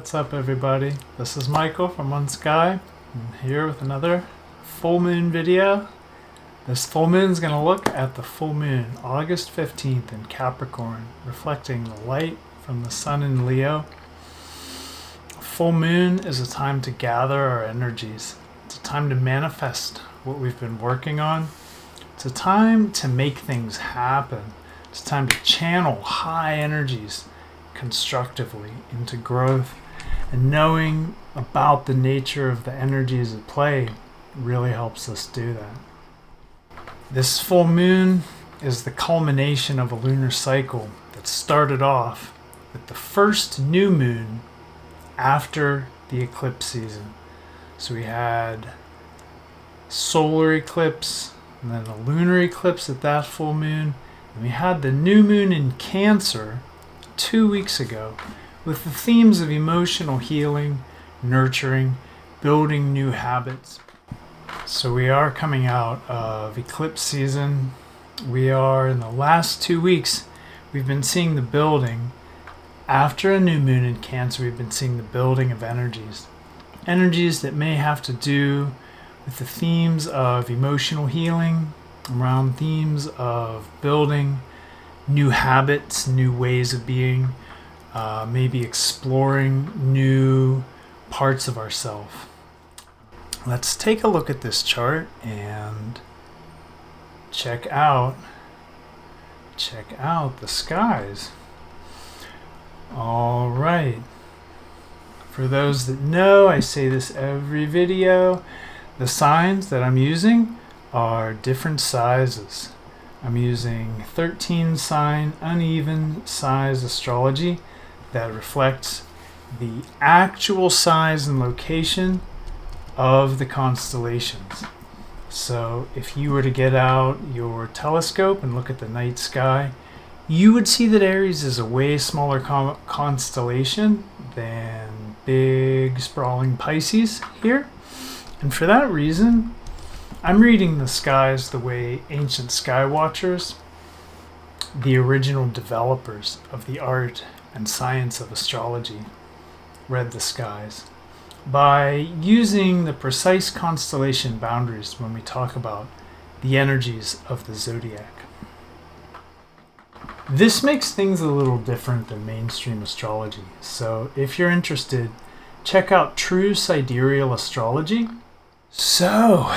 What's up, everybody? This is Michael from One Sky. I'm here with another full moon video. This full moon is going to look at the full moon, August 15th in Capricorn, reflecting the light from the Sun in Leo. Full moon is a time to gather our energies. It's a time to manifest what we've been working on. It's a time to make things happen. It's a time to channel high energies constructively into growth, and knowing about the nature of the energies at play really helps us do that. This full moon is the culmination of a lunar cycle that started off with the first new moon after the eclipse season. So we had solar eclipse and then a lunar eclipse at that full moon, and we had the new moon in Cancer 2 weeks ago with the themes of emotional healing, nurturing, building new habits. So we are coming out of eclipse season. We are in the last 2 weeks, we've been seeing the building. After a new moon in Cancer, we've been seeing the building of energies. Energies that may have to do with the themes of emotional healing, around themes of building new habits, new ways of being, maybe exploring new parts of ourselves. Let's take a look at this chart and check out the skies. All right. For those that know, I say this every video, the signs that I'm using are different sizes. I'm using 13 sign uneven size astrology that reflects the actual size and location of the constellations. So if you were to get out your telescope and look at the night sky, you would see that Aries is a way smaller constellation than big sprawling Pisces here. And for that reason, I'm reading the skies the way ancient sky watchers, the original developers of the art and science of astrology, read the skies, by using the precise constellation boundaries when we talk about the energies of the zodiac. This makes things a little different than mainstream astrology, so if you're interested, check out True Sidereal Astrology. So,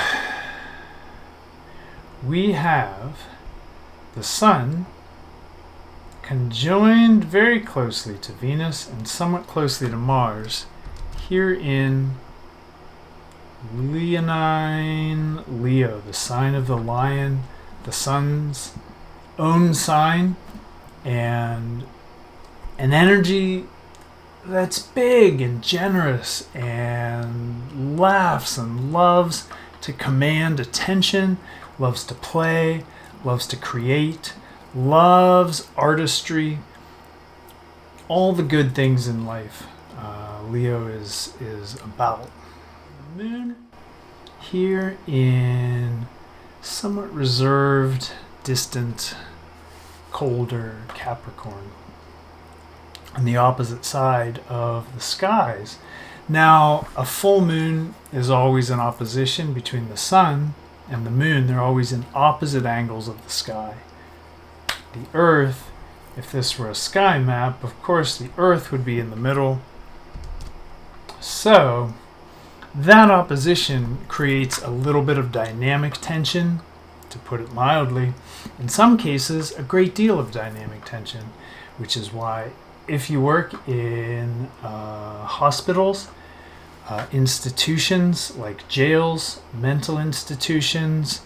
we have the Sun conjoined very closely to Venus and somewhat closely to Mars here in Leonine Leo, the sign of the lion, the Sun's own sign, and an energy that's big and generous and laughs and loves to command attention, loves to play, loves to create, loves artistry, all the good things in life. Leo is about. Moon here in somewhat reserved, distant, colder Capricorn on the opposite side of the skies. Now, a full moon is always in opposition between the Sun and the moon. They're always in opposite angles of the sky. The Earth, if this were a sky map, of course the Earth would be in the middle. So that opposition creates a little bit of dynamic tension, to put it mildly. In some cases, a great deal of dynamic tension, which is why if you work in hospitals, institutions like jails, mental institutions,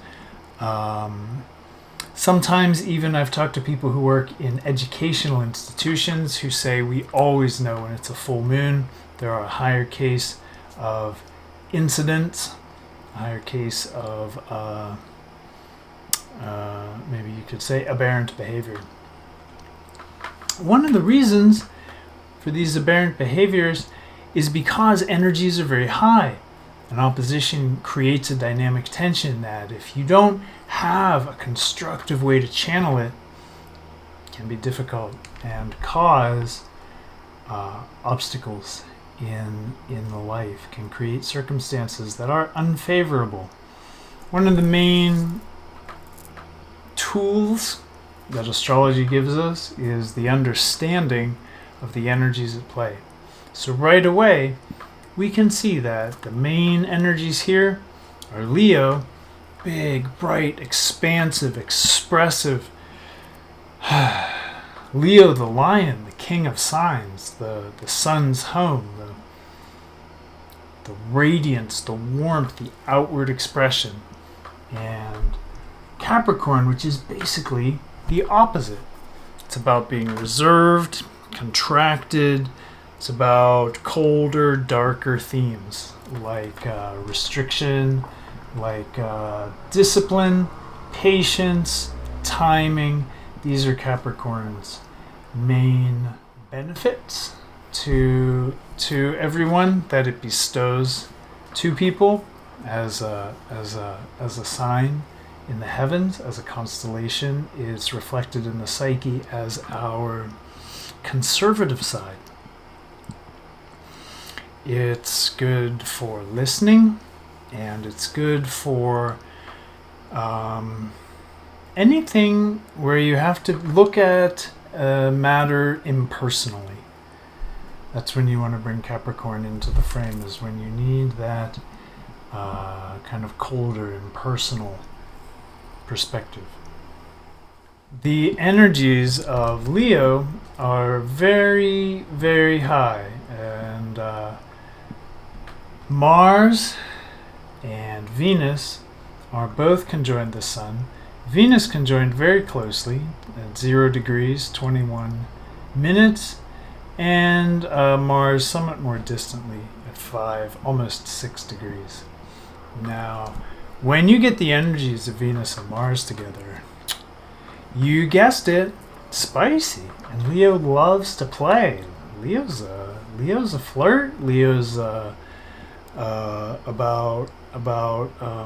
sometimes even I've talked to people who work in educational institutions who say we always know when it's a full moon. There are a higher case of incidents, a higher case of maybe you could say aberrant behavior. One of the reasons for these aberrant behaviors is because energies are very high. An opposition creates a dynamic tension that if you don't have a constructive way to channel it, can be difficult and cause obstacles in the life, can create circumstances that are unfavorable. One of the main tools that astrology gives us is the understanding of the energies at play. So right away, we can see that the main energies here are Leo, big, bright, expansive, expressive. Leo the lion, the king of signs, the sun's home, the radiance, the warmth, the outward expression. And Capricorn, which is basically the opposite. It's about being reserved, contracted. It's about colder, darker themes like restriction, like discipline, patience, timing. These are Capricorn's main benefits to everyone that it bestows to people as a sign in the heavens, as a constellation. Is reflected in the psyche as our conservative side. It's good for listening, and it's good for anything where you have to look at a matter impersonally. That's when you want to bring Capricorn into the frame, is when you need that kind of colder, impersonal perspective. The energies of Leo are very, very high, and Mars and Venus are both conjoined the Sun. Venus conjoined very closely at 0 degrees, 21 minutes, and Mars somewhat more distantly at 5, almost 6 degrees. Now, when you get the energies of Venus and Mars together, you guessed it, spicy. And Leo loves to play. Leo's a flirt. Leo's about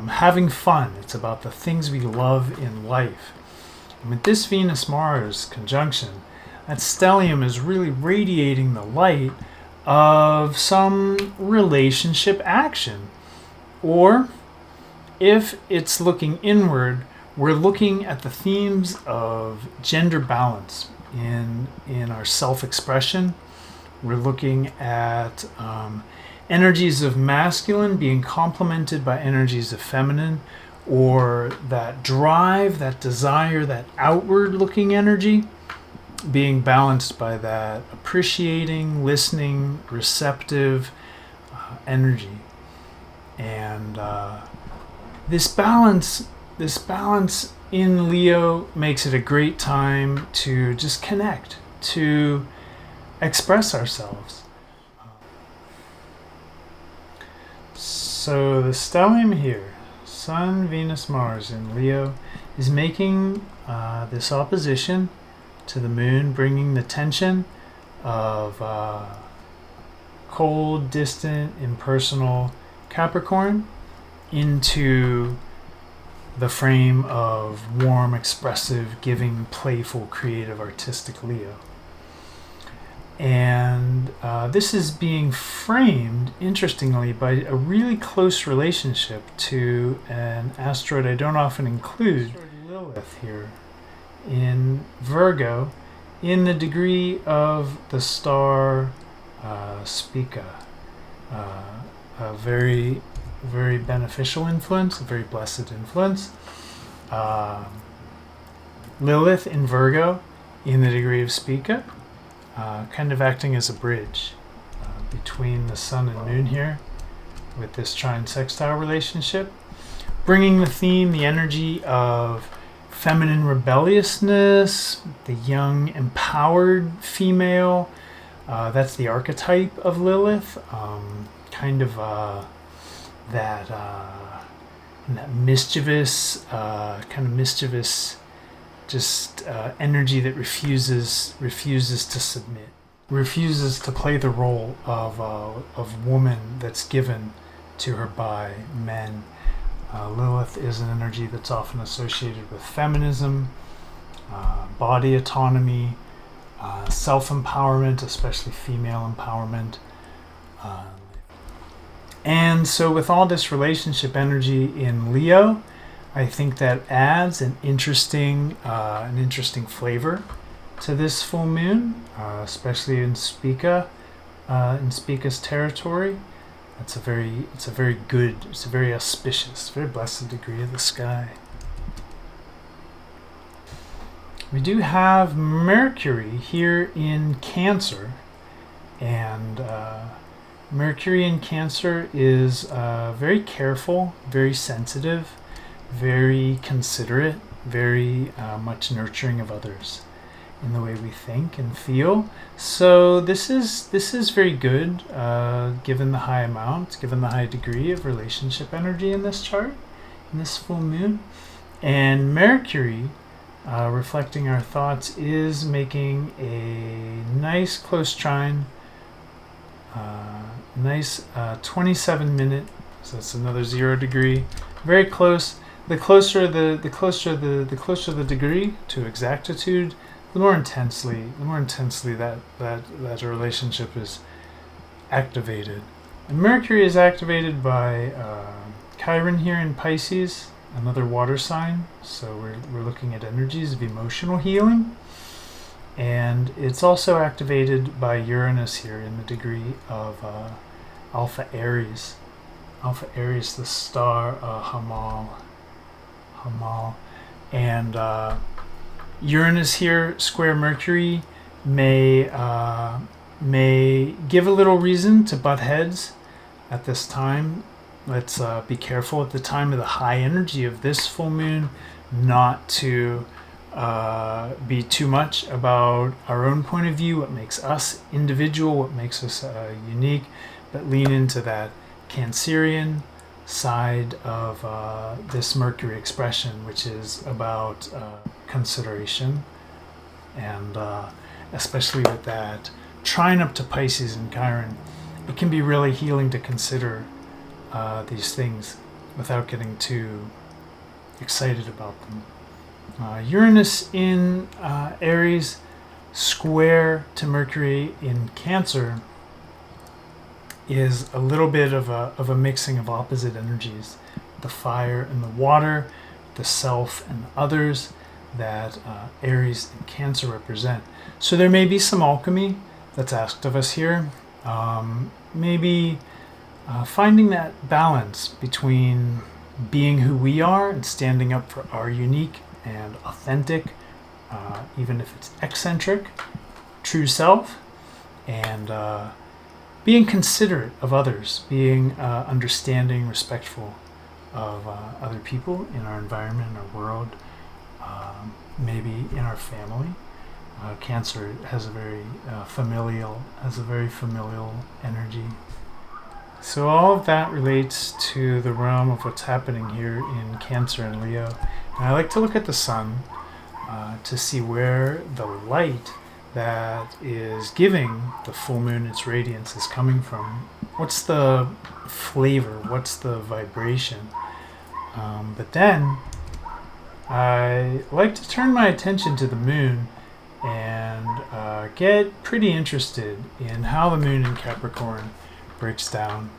having fun. It's about the things we love in life. And with this Venus-Mars conjunction, that stellium is really radiating the light of some relationship action. Or, if it's looking inward, we're looking at the themes of gender balance in our self-expression. We're looking at energies of masculine being complemented by energies of feminine, or that drive, that desire, that outward-looking energy being balanced by that appreciating, listening, receptive energy. And this balance in Leo makes it a great time to just connect, to express ourselves. So the stellium here, Sun, Venus, Mars in Leo, is making this opposition to the moon, bringing the tension of cold, distant, impersonal Capricorn into the frame of warm, expressive, giving, playful, creative, artistic Leo. And this is being framed, interestingly, by a really close relationship to an asteroid I don't often include, Lilith here, in Virgo, in the degree of the star Spica. A very, very beneficial influence, a very blessed influence. Lilith in Virgo, in the degree of Spica, kind of acting as a bridge between the sun and moon here with this trine sextile relationship, bringing the theme, the energy of feminine rebelliousness, the young empowered female. That's the archetype of Lilith, kind of that mischievous, just energy that refuses to submit, refuses to play the role of woman that's given to her by men. Lilith is an energy that's often associated with feminism, body autonomy, self-empowerment, especially female empowerment, And so with all this relationship energy in Leo, I think that adds an interesting flavor to this full moon, especially in Spica's territory. It's a very auspicious, very blessed degree of the sky. We do have Mercury here in Cancer, and Mercury in Cancer is very careful, very sensitive, very considerate, very much nurturing of others in the way we think and feel. So this is very good, given the high amount, given the high degree of relationship energy in this chart, in this full moon. And Mercury, reflecting our thoughts, is making a nice close trine, nice 27-minute. So that's another 0 degree, very close. The closer the degree to exactitude, the more intensely that relationship is activated. And Mercury is activated by Chiron here in Pisces, another water sign. So we're looking at energies of emotional healing. And it's also activated by Uranus here in the degree of Alpha Aries. Alpha Aries, the star Hamal. And Uranus here, square Mercury, may give a little reason to butt heads at this time. Let's be careful at the time of the high energy of this full moon not to be too much about our own point of view, what makes us individual, what makes us unique, but lean into that Cancerian side of this Mercury expression, which is about consideration, and especially with that trine up to Pisces and Chiron, it can be really healing to consider these things without getting too excited about them. Uranus in Aries, square to Mercury in Cancer, is a little bit of a mixing of opposite energies, the fire and the water, the self and the others that Aries and Cancer represent. So there may be some alchemy that's asked of us here. Maybe finding that balance between being who we are and standing up for our unique and authentic, even if it's eccentric, true self, and being considerate of others, being understanding, respectful of other people in our environment, in our world, maybe in our family. Cancer has a very familial energy. So all of that relates to the realm of what's happening here in Cancer and Leo. And I like to look at the sun to see where the light that is giving the full moon its radiance is coming from. What's the flavor? What's the vibration? But then I like to turn my attention to the moon and get pretty interested in how the moon in Capricorn breaks down.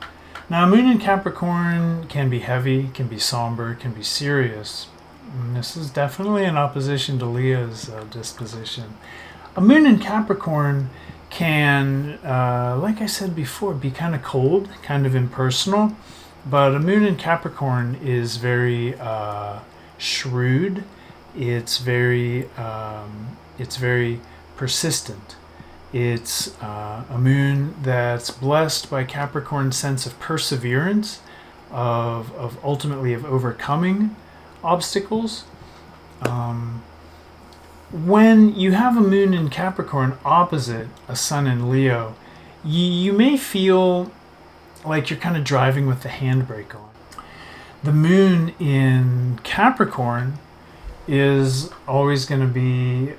Now, a moon in Capricorn can be heavy, can be somber, can be serious. And this is definitely in opposition to Leo's disposition. A moon in Capricorn can, like I said before, be kind of cold, kind of impersonal. But a moon in Capricorn is very shrewd. It's very persistent. It's a moon that's blessed by Capricorn's sense of perseverance, of ultimately of overcoming obstacles. When you have a moon in Capricorn opposite a sun in Leo, you may feel like you're kind of driving with the handbrake on. The moon in Capricorn is always going to be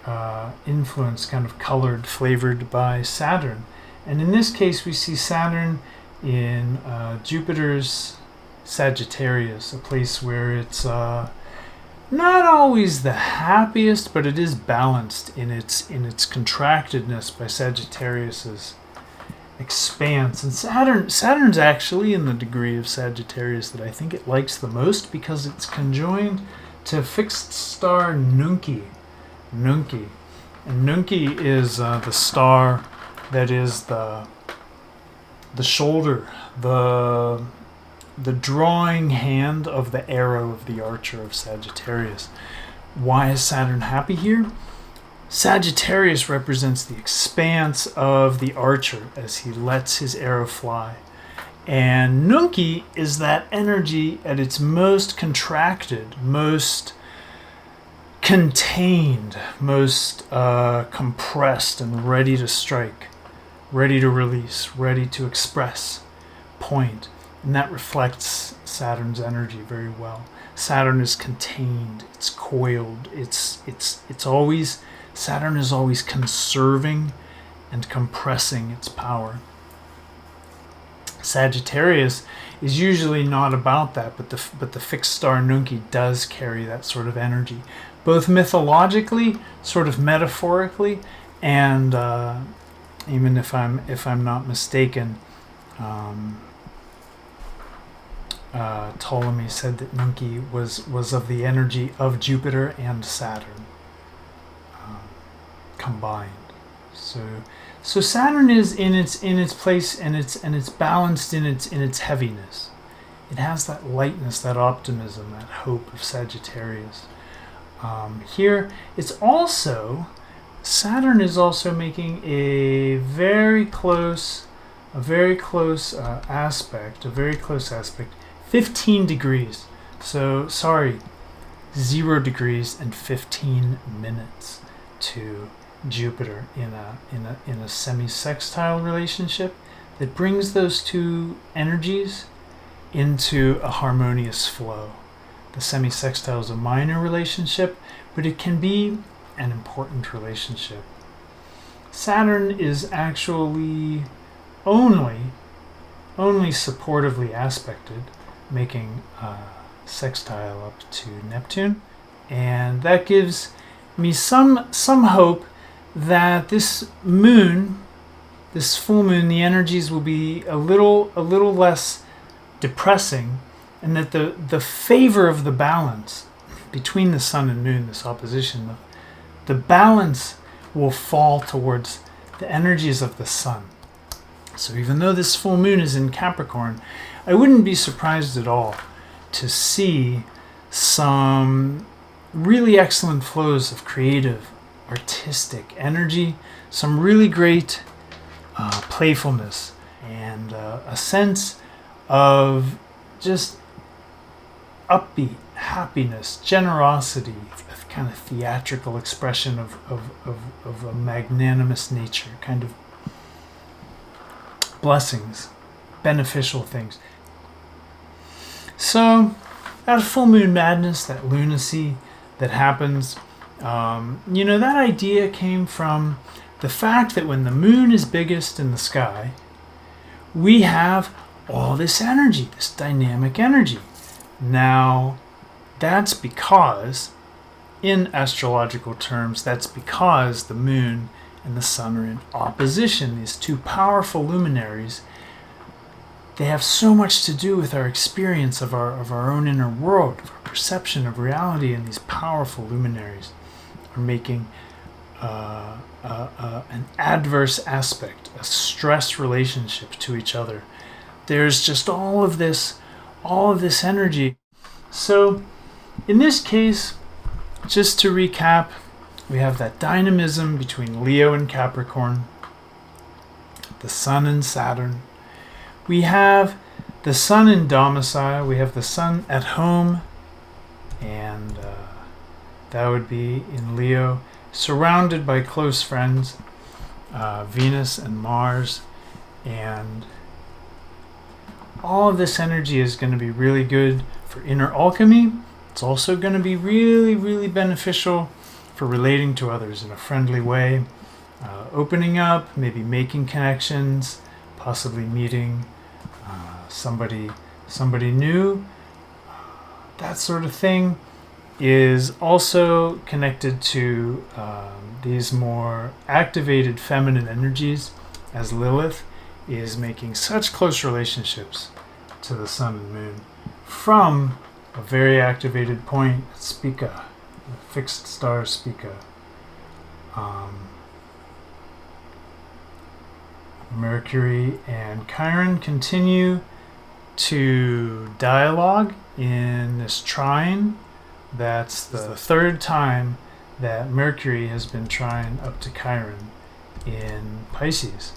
influenced, kind of colored, flavored by Saturn. And in this case, we see Saturn in Jupiter's Sagittarius, a place where it's not always the happiest, but it is balanced in its contractedness by Sagittarius's expanse. And Saturn's actually in the degree of Sagittarius that I think it likes the most, because it's conjoined to fixed star Nunki. And Nunki is the star that is the shoulder, the drawing hand of the arrow of the archer of Sagittarius. Why is Saturn happy here? Sagittarius represents the expanse of the archer as he lets his arrow fly. And Nunki is that energy at its most contracted, most contained, most compressed and ready to strike, ready to release, ready to express, point. And that reflects Saturn's energy very well. Saturn is contained, it's coiled, it's always, Saturn is always conserving and compressing its power. Sagittarius is usually not about that, but the fixed star Nunki does carry that sort of energy, both mythologically, sort of metaphorically, and even if I'm not mistaken, Ptolemy said that Nunki was of the energy of Jupiter and Saturn combined. So Saturn is in its place, and it's balanced in its heaviness. It has that lightness, that optimism, that hope of Sagittarius. Here, Saturn is also making a very close aspect, 15 degrees. So, 0 degrees and 15 minutes to Jupiter in a semi-sextile relationship that brings those two energies into a harmonious flow. The semi-sextile is a minor relationship, but it can be an important relationship. Saturn is actually only supportively aspected, making sextile up to Neptune, and that gives me some hope that this full moon, the energies will be a little less depressing, and that the favor of the balance between the sun and moon, this opposition, the balance will fall towards the energies of the sun. So even though this full moon is in Capricorn, I wouldn't be surprised at all to see some really excellent flows of creative, artistic energy, some really great playfulness, and a sense of just upbeat happiness, generosity, a kind of theatrical expression of a magnanimous nature, kind of blessings, beneficial things. So that full moon madness, that lunacy that happens, that idea came from the fact that when the moon is biggest in the sky, we have all this energy, this dynamic energy. Now, that's because, in astrological terms, that's because the moon and the sun are in opposition. These two powerful luminaries, they have so much to do with our experience of our own inner world, of our perception of reality, and these powerful luminaries are making an adverse aspect, a stress relationship to each other. There's just all of this energy. So in this case, just to recap, we have that dynamism between Leo and Capricorn, the Sun and Saturn. We have the Sun in domicile, we have the Sun at home, and that would be in Leo, surrounded by close friends, Venus and Mars, and all of this energy is going to be really good for inner alchemy. It's also going to be really, really beneficial for relating to others in a friendly way, opening up, maybe making connections, possibly meeting somebody new. That sort of thing is also connected to these more activated feminine energies, as Lilith is making such close relationships to the sun and moon from a very activated point at Spica, a fixed star Spica. Mercury and Chiron continue to dialogue in this trine. That's the third time that Mercury has been trine up to Chiron in Pisces.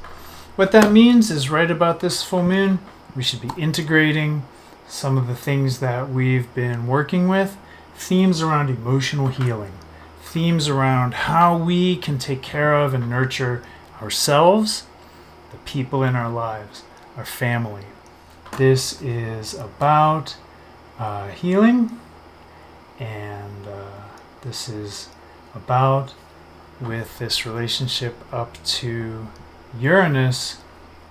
What that means is right about this full moon, we should be integrating some of the things that we've been working with, themes around emotional healing, themes around how we can take care of and nurture ourselves, the people in our lives, our family. This is about healing, and this is about, with this relationship up to Uranus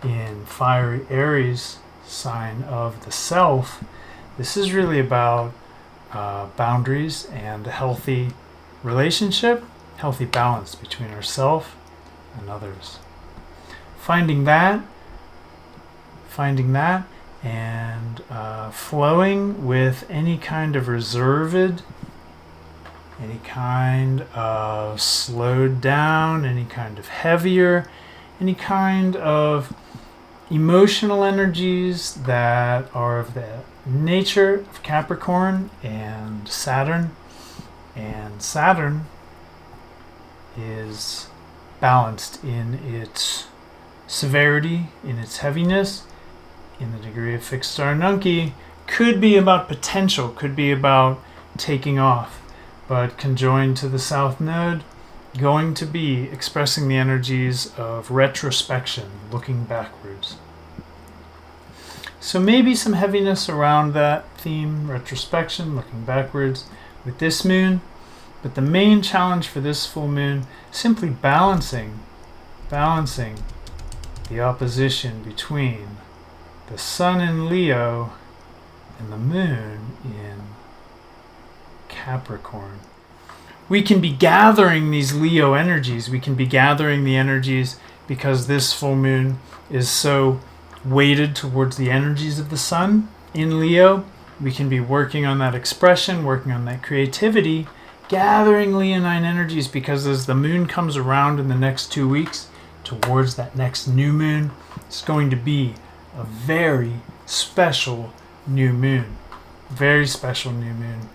in fiery Aries, sign of the self, this is really about boundaries and a healthy relationship, healthy balance between ourselves and others. Finding that and flowing with any kind of reserved, any kind of slowed down, any kind of heavier, any kind of emotional energies that are of the nature of Capricorn and Saturn. And Saturn is balanced in its severity, in its heaviness, in the degree of fixed star nunci. Could be about potential, could be about taking off, but conjoined to the South Node, going to be expressing the energies of retrospection, looking backwards. So maybe some heaviness around that theme, retrospection, looking backwards, with this moon. But the main challenge for this full moon, simply balancing the opposition between the sun in Leo and the moon in Capricorn. We can be gathering these Leo energies. We can be gathering the energies because this full moon is so weighted towards the energies of the sun in Leo. We can be working on that expression, working on that creativity, gathering Leonine energies, because as the moon comes around in the next 2 weeks towards that next new moon, it's going to be a very special new moon. Very special new moon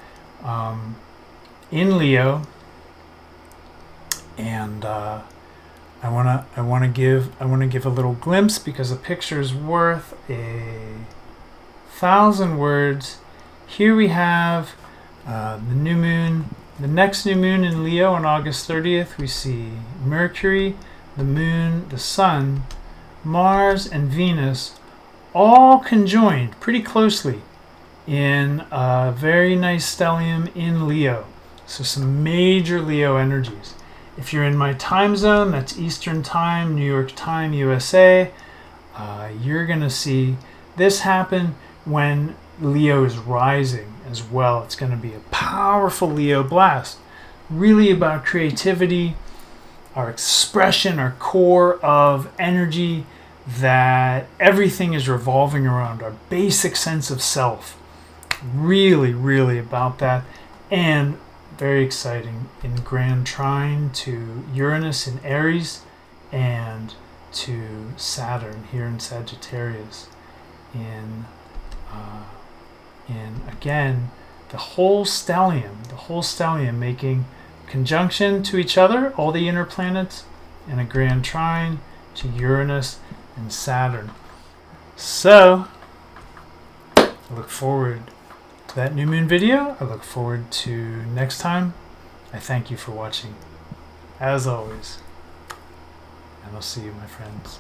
in Leo. And I want to give a little glimpse, because a picture is worth 1,000 words. Here we have the new moon, the next new moon in Leo on August 30th. We see Mercury, the moon, the sun, Mars, and Venus all conjoined pretty closely in a very nice stellium in Leo. So some major Leo energies. If you're in my time zone, that's Eastern Time, New York Time, USA, you're going to see this happen when Leo is rising as well. It's going to be a powerful Leo blast, really about creativity, our expression, our core of energy, that everything is revolving around, our basic sense of self. Really, really about that. And very exciting in grand trine to Uranus in Aries and to Saturn here in Sagittarius. In again, the whole stellium making conjunction to each other, all the inner planets, and a grand trine to Uranus and Saturn. So I look forward to that new moon video. I look forward to next time. I thank you for watching, as always, and I'll see you, my friends.